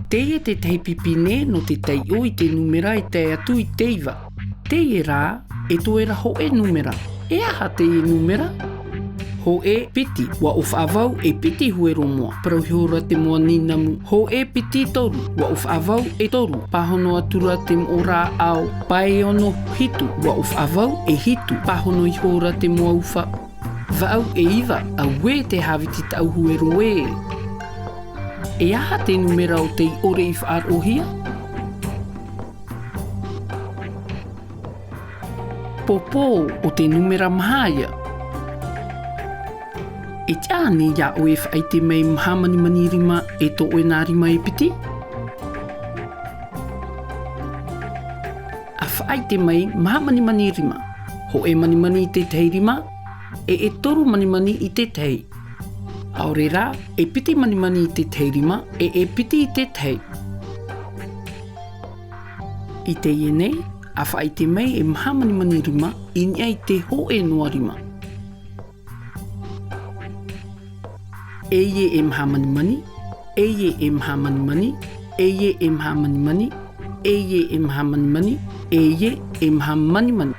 Te te teipipine no te tei o I te numera e te atu I teiva. Te rā e to era ho e numera. E aha te numera? Ho e piti, wa awau e piti huero moa. Parauhora te moa ninamu. Ho e piti toru, wa awau e toru. Pahono atura te ora ao. Pae ono hitu, wa awau e hitu. Pahono I hora te moa ufa. Vaau e iwa, a we te hawiti tau huero e. E aha te numera o te ore I whaarohia? Popo o te numera mahaya. E tāne ia o e whai te mei mahamani manirima e to o e nā rima e piti? A whai te mei mahamani manirima. Ho e manimani I te tei rima, e toru manimani I te tei. Aore rā, e piti manimani I te tei rima, e piti I te tei. I te ienei, a whai te mei e mahamani manirima, I nia I te ho e noa rima. Eye e mahamanimani, eye e mahamanimani, eye e mahamanimani, eye e mahamanimani, eye e mahamanimani.